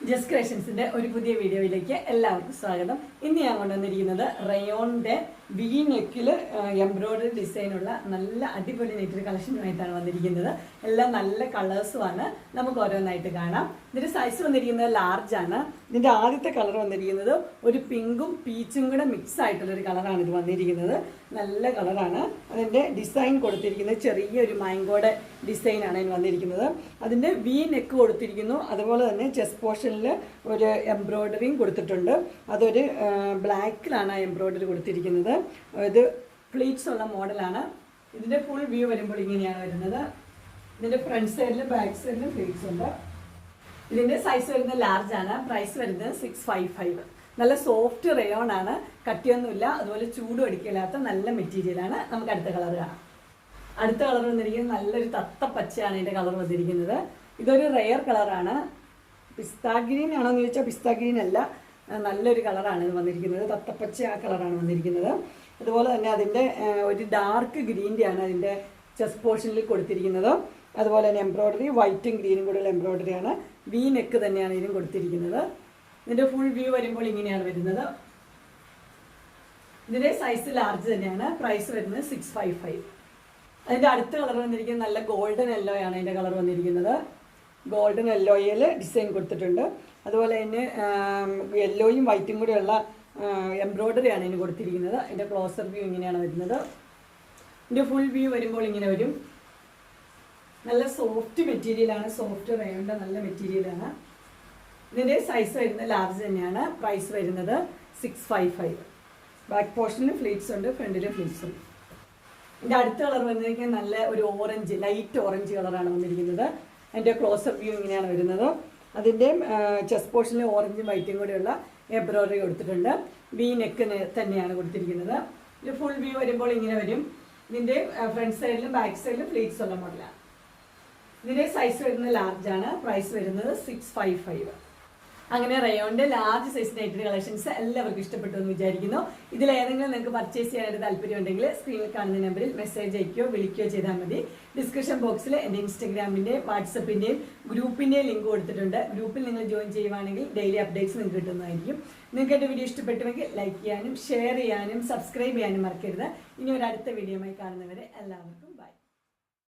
Just ക്രിയേഷൻസിന്റെ ഒരു പുതിയ വീഡിയോയിലേക്ക് എല്ലാവർക്കും സ്വാഗതം. ഇന്ന് ഞാൻ കൊണ്ടുവന്നിരിക്കുന്നത് റയോണിന്റെ വി നെക്കിൽ എംബ്രോയിഡറി ഡിസൈനുള്ള നല്ല അടിപൊളി നെറ്റ് കളക്ഷനുമായിട്ടാണ് വന്നിരിക്കുന്നത്. എല്ലാം നല്ല കളേഴ്സുമാണ്. നമുക്ക് ഓരോന്നായിട്ട് കാണാം. ഇതിന്റെ സൈസ് വന്നിരിക്കുന്നത് ലാർജ് ആണ്. ഇതിന്റെ ആദ്യത്തെ കളർ വന്നിരിക്കുന്നത് ഒരു പിങ്കും പീച്ചും കൂടെ മിക്സ് ആയിട്ടുള്ള ഒരു കളറാണ് ഇത് വന്നിരിക്കുന്നത്. നല്ല കളറാണ്. അതിന്റെ ഡിസൈൻ കൊടുത്തിരിക്കുന്നത് ചെറിയൊരു മാംഗോയുടെ ഡിസൈനാണ് ഇതിന് വന്നിരിക്കുന്നത്. അതിന്റെ വി നെക്ക് കൊടുത്തിരിക്കുന്നു. അതുപോലെ തന്നെ ചെസ്റ്റ് പോർഷനിൽ ഒരു എംബ്രോയിഡറിയും കൊടുത്തിട്ടുണ്ട്. അതൊരു ബ്ലാക്കിലാണ് എംബ്രോയിഡറി കൊടുത്തിരിക്കുന്നത്. ഇത് പ്ലീറ്റ്സ് ഉള്ള മോഡലാണ്. ഇതിന്റെ ഫുൾ വ്യൂ വരുമ്പോൾ ഇങ്ങനെയാണ് വരുന്നത്. ഇതിന്റെ ഫ്രണ്ട് സൈഡിലും ബാക്ക് സൈഡിലും പ്ലീറ്റ്സ് ഉണ്ട്. ഇതിന്റെ സൈസ് വരുന്നത് ലാർജ് ആണ്. പ്രൈസ് വരുന്നത് 655. നല്ല സോഫ്റ്റ് റയോൺ ആണ്. കട്ടിയൊന്നുമില്ല. അതുപോലെ ചൂടും അടിക്കില്ലാത്ത നല്ല മെറ്റീരിയലാണ്. നമുക്ക് അടുത്ത കളർ കാണാം. അടുത്ത കളർ വന്നിരിക്കുന്നത് നല്ലൊരു തത്തപ്പച്ചയാണ് ഇതിന്റെ കളർ വന്നിരിക്കുന്നത്. ഇതൊരു റെയർ കളറാണ്. പിസ്താ ഗ്രീൻ ആണോ എന്ന് ചോദിച്ചാൽ പിസ്താ ഗ്രീൻ അല്ല, നല്ലൊരു കളറാണ് ഇത് വന്നിരിക്കുന്നത്. തത്തപ്പച്ച ആ കളറാണ് വന്നിരിക്കുന്നത്. അതുപോലെ തന്നെ അതിൻ്റെ ഒരു ഡാർക്ക് ഗ്രീൻ്റെയാണ് അതിൻ്റെ ചെസ്റ്റ് പോർഷനിൽ കൊടുത്തിരിക്കുന്നത്. അതുപോലെ തന്നെ എംബ്രോയിഡറി വൈറ്റും ഗ്രീനും കൂടെയുള്ള എംബ്രോയിഡറിയാണ്. വി നെക്ക് തന്നെയാണ് ഇതിനും കൊടുത്തിരിക്കുന്നത്. ഇതിൻ്റെ ഫുൾ വ്യൂ വരുമ്പോൾ ഇങ്ങനെയാണ് വരുന്നത്. ഇതിൻ്റെ സൈസ് ലാർജ് തന്നെയാണ്. പ്രൈസ് വരുന്നത് 655. അതിൻ്റെ അടുത്ത കളർ വന്നിരിക്കുന്നത് നല്ല ഗോൾഡൻ യെല്ലോ ആണ് അതിൻ്റെ കളർ വന്നിരിക്കുന്നത്. ഗോൾഡൻ യെല്ലോയിൽ ഡിസൈൻ കൊടുത്തിട്ടുണ്ട്. അതുപോലെ തന്നെ യെല്ലോയും വൈറ്റും കൂടെയുള്ള എംബ്രോയിഡറിയാണ് ഇതിന് കൊടുത്തിരിക്കുന്നത്. അതിൻ്റെ ക്ലോസർ വ്യൂ ഇങ്ങനെയാണ് വരുന്നത്. ഇതിൻ്റെ ഫുൾ വ്യൂ വരുമ്പോൾ ഇങ്ങനെ വരും. നല്ല സോഫ്റ്റ് മെറ്റീരിയലാണ്. സോഫ്റ്റ് റയോണിൻ്റെ നല്ല മെറ്റീരിയലാണ്. ഇതിൻ്റെ സൈസ് വരുന്നത് ലാർജ് തന്നെയാണ്. പ്രൈസ് വരുന്നത് 655. ബാക്ക് പോർഷനിൽ ഫ്ലീറ്റ്സ് ഉണ്ട്, ഫ്രണ്ടിൽ ഫ്ലീറ്റ്സ് ഉണ്ട്. ഇതിൻ്റെ അടുത്ത കളർ വന്നിരിക്കുന്നത് നല്ല ഒരു ഓറഞ്ച്, ലൈറ്റ് ഓറഞ്ച് കളറാണ് വന്നിരിക്കുന്നത്. അതിൻ്റെ ക്ലോസർ വ്യൂ ഇങ്ങനെയാണ് വരുന്നത്. അതിൻ്റെ ചെസ്റ്റ് പോർഷനിൽ ഓറഞ്ചും വൈറ്റും കൂടെയുള്ള എംബ്രോയിഡറി കൊടുത്തിട്ടുണ്ട്. വി നെക്ക് തന്നെയാണ് കൊടുത്തിരിക്കുന്നത്. ഇത് ഫുൾ വ്യൂ വരുമ്പോൾ ഇങ്ങനെ വരും. ഇതിൻ്റെ ഫ്രണ്ട് സൈഡിലും ബാക്ക് സൈഡിലും ഫ്ലീറ്റ്സ് ഉള്ള മോഡലാണ്. ഇതിൻ്റെ സൈസ് വരുന്നത് ലാർജ് ആണ്. പ്രൈസ് വരുന്നത് 655. അങ്ങനെ റയോണിന്റെ ലാർജ് സൈസ് നൈറ്റ് കളക്ഷൻസ് എല്ലാവർക്കും ഇഷ്ടപ്പെട്ടു എന്ന് വിചാരിക്കുന്നു. ഇതിലേതെങ്കിലും നിങ്ങൾക്ക് പർച്ചേസ് ചെയ്യാനായിട്ട് താല്പര്യം ഉണ്ടെങ്കിൽ സ്ക്രീനിൽ കാണുന്ന നമ്പറിൽ മെസ്സേജ് അയക്കുകയോ വിളിക്കുകയോ ചെയ്താൽ മതി. ഡിസ്ക്രിപ്ഷൻ ബോക്സിൽ എൻ്റെ ഇൻസ്റ്റഗ്രാമിൻ്റെയും വാട്സപ്പിൻ്റെയും ഗ്രൂപ്പിൻ്റെയും ലിങ്ക് കൊടുത്തിട്ടുണ്ട്. ഗ്രൂപ്പിൽ നിങ്ങൾ ജോയിൻ ചെയ്യുവാണെങ്കിൽ ഡെയിലി അപ്ഡേറ്റ്സ് നിങ്ങൾക്ക് കിട്ടുന്നതായിരിക്കും. നിങ്ങൾക്ക് എൻ്റെ വീഡിയോ ഇഷ്ടപ്പെട്ടുവെങ്കിൽ ലൈക്ക് ചെയ്യാനും ഷെയർ ചെയ്യാനും സബ്സ്ക്രൈബ് ചെയ്യാനും മറക്കരുത്. ഇനി ഒരു അടുത്ത വീഡിയോയുമായി കാണുന്നവരെ എല്ലാവർക്കും